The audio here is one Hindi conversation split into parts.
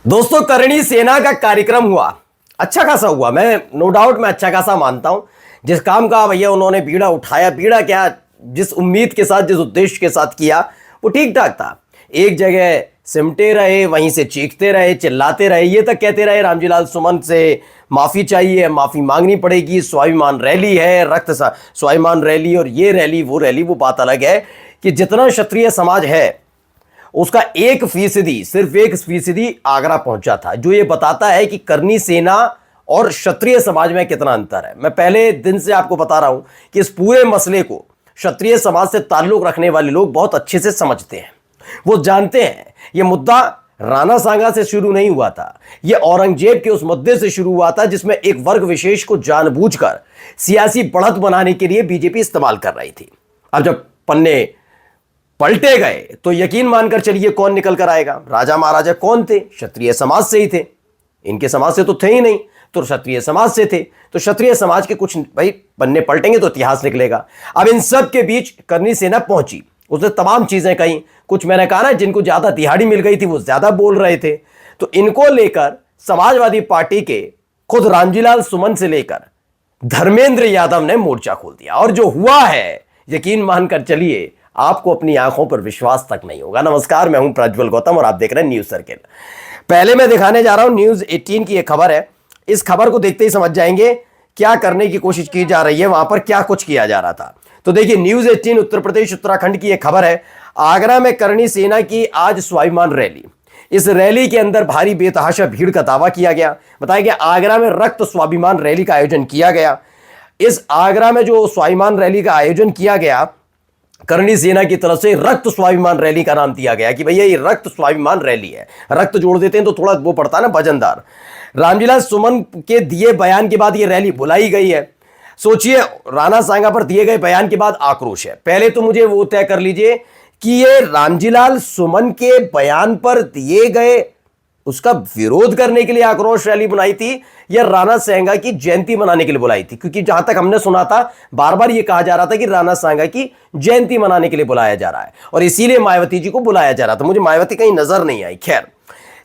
दोस्तों, करणी सेना का कार्यक्रम हुआ, अच्छा खासा हुआ। मैं नो डाउट मैं अच्छा खासा मानता हूं। जिस काम का भैया उन्होंने बीड़ा उठाया, बीड़ा क्या, जिस उम्मीद के साथ, जिस उद्देश्य के साथ किया, वो ठीक ठाक था। एक जगह सिमटे रहे, वहीं से चीखते रहे, चिल्लाते रहे, ये तक कहते रहे रामजीलाल सुमन से माफी चाहिए, माफी मांगनी पड़ेगी, स्वाभिमान रैली है, स्वाभिमान रैली और ये रैली वो रैली। वो बात अलग है कि जितना क्षत्रिय समाज है उसका 1%, सिर्फ 1% आगरा पहुंचा था, जो ये बताता है कि करणी सेना और क्षत्रिय समाज में कितना अंतर है। मैं पहले दिन से आपको बता रहा हूं कि इस पूरे मसले को क्षत्रिय समाज से ताल्लुक रखने वाले लोग बहुत अच्छे से समझते हैं। वो जानते हैं ये मुद्दा राणा सांगा से शुरू नहीं हुआ था, ये औरंगजेब के उस मुद्दे से शुरू हुआ था जिसमें एक वर्ग विशेष को जानबूझकर सियासी बढ़त बनाने के लिए बीजेपी इस्तेमाल कर रही थी। अब जब पन्ने पलटे गए तो यकीन मानकर चलिए कौन निकल कर आएगा। राजा महाराजा कौन थे? क्षत्रिय समाज से ही थे। इनके समाज से तो थे ही नहीं, तो क्षत्रिय समाज से थे। तो क्षत्रिय समाज के कुछ भाई पन्ने पलटेंगे तो इतिहास निकलेगा। अब इन सब के बीच करणी सेना पहुंची, उसने तमाम चीजें कही। कुछ मैंने कहा ना, जिनको ज्यादा दिहाड़ी मिल गई थी वो ज्यादा बोल रहे थे। तो इनको लेकर समाजवादी पार्टी के खुद रामजीलाल सुमन से लेकर धर्मेंद्र यादव ने मोर्चा खोल दिया। और जो हुआ है, यकीन मानकर चलिए आपको अपनी आंखों पर विश्वास तक नहीं होगा। नमस्कार, मैं हूं प्रज्वल गौतम और आप देख रहे हैं न्यूज सर्किल। पहले मैं दिखाने जा रहा हूं न्यूज 18 की एक खबर है। इस खबर को देखते ही समझ जाएंगे क्या करने की कोशिश की जा रही है, वहां पर क्या कुछ किया जा रहा था। तो देखिए, न्यूज 18 उत्तर प्रदेश उत्तराखंड की एक खबर है। आगरा में करणी सेना की आज स्वाभिमान रैली। इस रैली के अंदर भारी बेतहाशा भीड़ का दावा किया गया। बताया गया आगरा में रक्त स्वाभिमान रैली का आयोजन किया गया। इस आगरा में जो स्वाभिमान रैली का आयोजन किया गया, करणी सेना की तरफ से रक्त स्वाभिमान रैली का नाम दिया गया कि भैया ये रक्त स्वाभिमान रैली है। रक्त जोड़ देते हैं तो थोड़ा वो पड़ता है ना, वजनदार। रामजीलाल सुमन के दिए बयान के बाद ये रैली बुलाई गई है। सोचिए, राणा सांगा पर दिए गए बयान के बाद आक्रोश है। पहले तो मुझे वो तय कर लीजिए कि ये रामजीलाल सुमन के बयान पर दिए गए उसका विरोध करने के लिए आक्रोश रैली बुलाई थी या राणा सांगा की जयंती मनाने के लिए बुलाई थी? क्योंकि जहां तक हमने सुना था, बार बार यह कहा जा रहा था कि राणा सांगा की जयंती मनाने के लिए बुलाया जा रहा है और इसीलिए मायावती जी को बुलाया जा रहा था। मुझे मायावती कहीं नजर नहीं आई। खैर,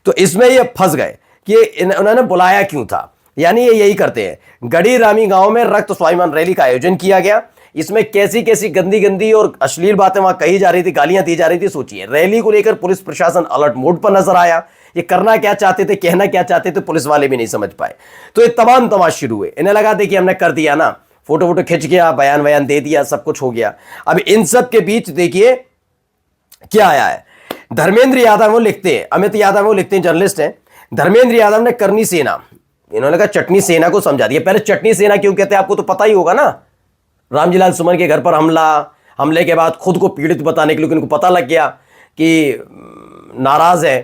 तो इसमें ये फंस गए कि उन्होंने बुलाया क्यों था। यानी ये यही करते हैं। गढ़ी रामी गांव में रक्त स्वाभिमान रैली का आयोजन किया गया। इसमें कैसी कैसी गंदी गंदी और अश्लील बातें वहां कही जा रही थी, गालियां दी जा रही थी। सोचिए, रैली को लेकर पुलिस प्रशासन अलर्ट मोड पर नजर आया। ये करना क्या चाहते थे, कहना क्या चाहते थे, पुलिस वाले भी नहीं समझ पाए। तो ये तमाम तमाश शुरू हुए। इन्हें लगा देखिए हमने कर दिया ना, फोटो वोटो खिंच गया, बयान वयान दे दिया, सब कुछ हो गया। अब इन सब के बीच देखिए क्या आया है। धर्मेंद्र यादव वो लिखते हैं, अमित यादव वो लिखते हैं, जर्नलिस्ट हैं। धर्मेंद्र यादव ने करणी सेना, इन्होंने कहा चटनी सेना को समझा दिया। पहले चटनी सेना क्यों कहते हैं आपको तो पता ही होगा ना। रामजीलाल सुमन के घर पर हमले के बाद खुद को पीड़ित बताने के लिए उनको पता लग गया कि नाराज है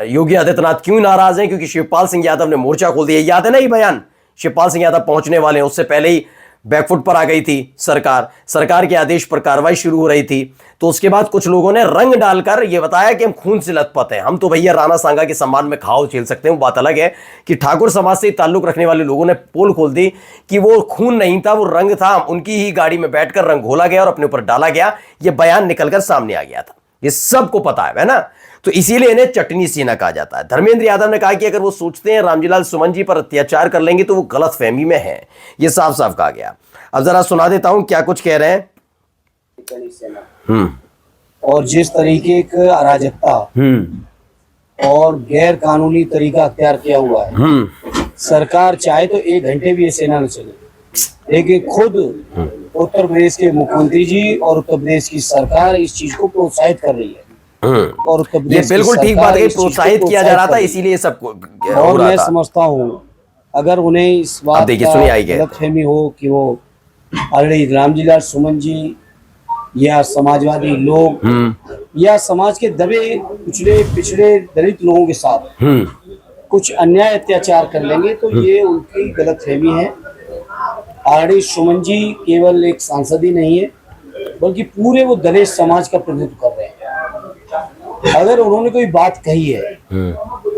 योगी आदित्यनाथ। क्यों नाराज हैं? क्योंकि शिवपाल सिंह यादव ने मोर्चा खोल दिया। याद है ना ये बयान, शिवपाल सिंह यादव पहुंचने वाले हैं, उससे पहले ही बैकफुट पर आ गई थी सरकार के आदेश पर कार्रवाई शुरू हो रही थी। तो उसके बाद कुछ लोगों ने रंग डालकर यह बताया कि हम खून से लथपथ हैं, हम तो भैया राणा सांगा के सम्मान में घाव झेल सकते हैं। वो बात अलग है कि ठाकुर समाज से ताल्लुक रखने वाले लोगों ने पोल खोल दी कि वो खून नहीं था, वो रंग था। उनकी ही गाड़ी में बैठकर रंग घोला गया और अपने ऊपर डाला गया। यह बयान निकलकर सामने आ गया था, ये सबको पता है ना। तो इसीलिए इन्हें चटनी सेना कहा जाता है। धर्मेंद्र यादव ने कहा कि अगर वो सोचते हैं रामजीलाल सुमन जी पर अत्याचार कर लेंगे तो वो गलत फहमी में है। ये साफ साफ कहा गया। अब जरा सुना देता हूं क्या कुछ कह रहे हैं। और जिस तरीके का अराजकता और गैर कानूनी तरीका अख्तियार किया हुआ है, सरकार चाहे तो 1 घंटे भी ये सेना न चले, लेकिन खुद उत्तर प्रदेश के मुख्यमंत्री जी और उत्तर प्रदेश की सरकार इस चीज को प्रोत्साहित कर रही है। और उत्तर प्रदेश बिल्कुल ठीक बात है, प्रोत्साहित किया जा रहा था, इसीलिए सबको। और मैं समझता हूँ अगर उन्हें इस बात का गलतफहमी हो कि वो ऑलरेडी रामजीलाल सुमन जी या समाजवादी लोग या समाज के दबे कुचले पिछड़े दलित लोगों के साथ कुछ अन्याय अत्याचार कर लेंगे, तो ये उनकी गलतफहमी है। ऑलरेडी सुमन जी केवल एक सांसद ही नहीं है, बल्कि पूरे वो दलित समाज का प्रतिनिधित्व कर रहे हैं। अगर उन्होंने कोई बात कही है,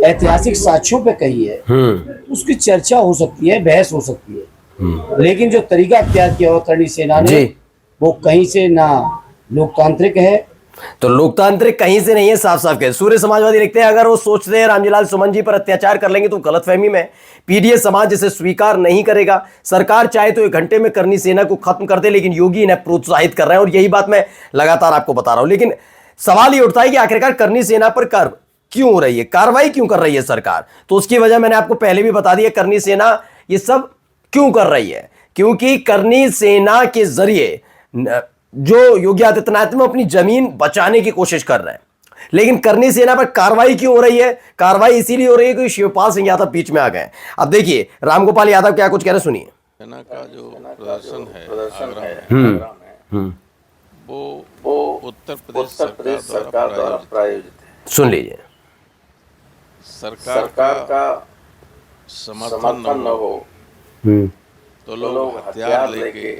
ऐतिहासिक साक्ष्यों पे कही है, तो उसकी चर्चा हो सकती है, बहस हो सकती है। लेकिन जो तरीका अख्तियार किया हुआ करणी सेना ने, वो कहीं से ना लोकतांत्रिक है, तो लोकतांत्रिक कहीं से नहीं है, साफ साफ कहे। सूर्य समाजवादी लिखते हैं अगर वो सोचते हैं रामजीलाल सुमन जी पर अत्याचार कर लेंगे तो गलतफहमी में। पीडीएस समाज इसे स्वीकार नहीं करेगा। सरकार चाहे तो 1 घंटे में करनी सेना को खत्म कर दे, लेकिन योगी इन्हें प्रोत्साहित कर रहे हैं और यही बात मैं लगातार आपको बता रहा हूं। लेकिन सवाल ये उठता है कि आखिरकार करनी सेना पर क्यों हो रही है, कार्रवाई क्यों कर रही है सरकार? तो उसकी वजह मैंने आपको पहले भी बता दी है। करनी सेना ये सब क्यों कर रही है? क्योंकि करनी सेना के जरिए जो योगी आदित्यनाथ में अपनी जमीन बचाने की कोशिश कर रहे हैं, लेकिन करनी सेना पर कार्रवाई क्यों हो रही है? कार्रवाई इसीलिए हो रही है कि शिवपाल सिंह यादव बीच में आ गए। अब देखिए रामगोपाल यादव क्या कुछ कह रहे, सुनिए। सेना का जो प्रदर्शन है वो उत्तर प्रदेश सरकार द्वारा प्रायोजित है। सुन लीजिए। सरकार का समर्थन न हो तो लोग हथियार लेके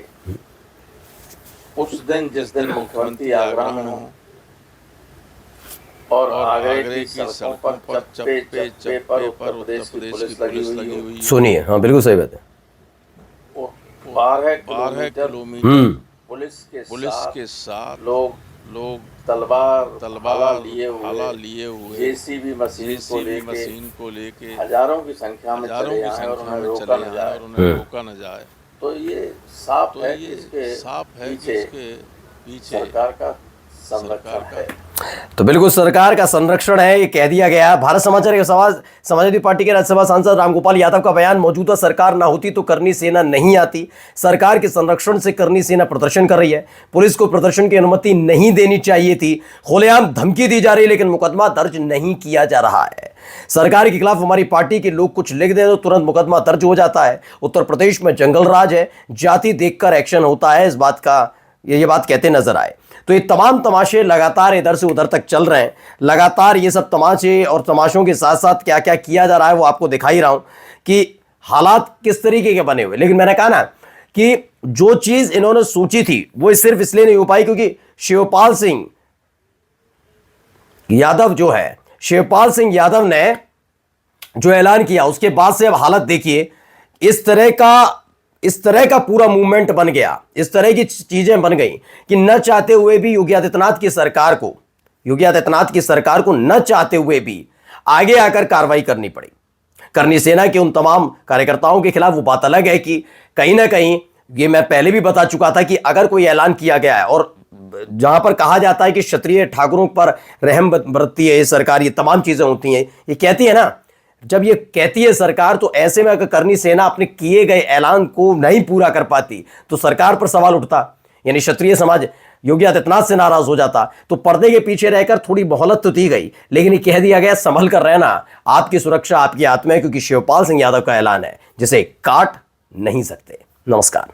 उस दिन जिस दिन मुख्यमंत्री आगरा में हो और आगरे की सड़कों पर चप्पे पर उत्तर प्रदेश की पुलिस लगी हुई। सुनिए, हाँ बिल्कुल सही बात है। 12 किलोमीटर पुलिस के साथ लोग तलवार लिए हुए जेसीबी मशीन को लेके हजारों की संख्या में चले आए और उन्हें रोका न जाए। तो ये साफ है कि इसके पीछे सरकार का संरक्षण है। तो बिल्कुल सरकार का संरक्षण है, ये कह दिया गया। भारत समाचार के समाजवादी पार्टी के राज्यसभा सांसद रामगोपाल यादव का बयान, मौजूदा सरकार ना होती तो करनी सेना नहीं आती। सरकार के संरक्षण से करनी सेना प्रदर्शन कर रही है। पुलिस को प्रदर्शन की अनुमति नहीं देनी चाहिए थी। खुलेआम धमकी दी जा रही है, लेकिन मुकदमा दर्ज नहीं किया जा रहा है। सरकार के खिलाफ हमारी पार्टी के लोग कुछ लिख दें तो तुरंत मुकदमा दर्ज हो जाता है। उत्तर प्रदेश में जंगल राज है, जाति देखकर एक्शन होता है। इस बात का ये बात कहते नजर आए। तो ये तमाम तमाशे लगातार इधर से उधर तक चल रहे हैं। लगातार ये सब तमाशे और तमाशों के साथ साथ क्या क्या किया जा रहा है वो आपको दिखा ही रहा हूं कि हालात किस तरीके के बने हुए। लेकिन मैंने कहा ना कि जो चीज इन्होंने सोची थी वो सिर्फ इसलिए नहीं हो पाई क्योंकि शिवपाल सिंह यादव ने जो ऐलान किया उसके बाद से अब हालत देखिए। इस तरह का पूरा मूवमेंट बन गया, इस तरह की चीजें बन गई कि न चाहते हुए भी योगी आदित्यनाथ की सरकार को न चाहते हुए भी आगे आकर कार्रवाई करनी पड़ी। करनी सेना के उन तमाम कार्यकर्ताओं के खिलाफ वो बात अलग है कि कहीं ना कहीं, ये मैं पहले भी बता चुका था कि अगर कोई ऐलान किया गया है और जहां पर कहा जाता है कि क्षत्रिय ठाकुरों पर रहम बरतती है ये सरकार, ये तमाम चीजें होती हैं, ये कहती है ना, जब ये कहती है सरकार, तो ऐसे में अगर करनी सेना अपने किए गए ऐलान को नहीं पूरा कर पाती तो सरकार पर सवाल उठता, यानी क्षत्रिय समाज योगी आदित्यनाथ से नाराज हो जाता। तो पर्दे के पीछे रहकर थोड़ी मोहलत तो दी गई, लेकिन ये कह दिया गया संभल कर रहना, आपकी सुरक्षा आपकी हाथ में है, क्योंकि शिवपाल सिंह यादव का ऐलान है जिसे काट नहीं सकते। नमस्कार।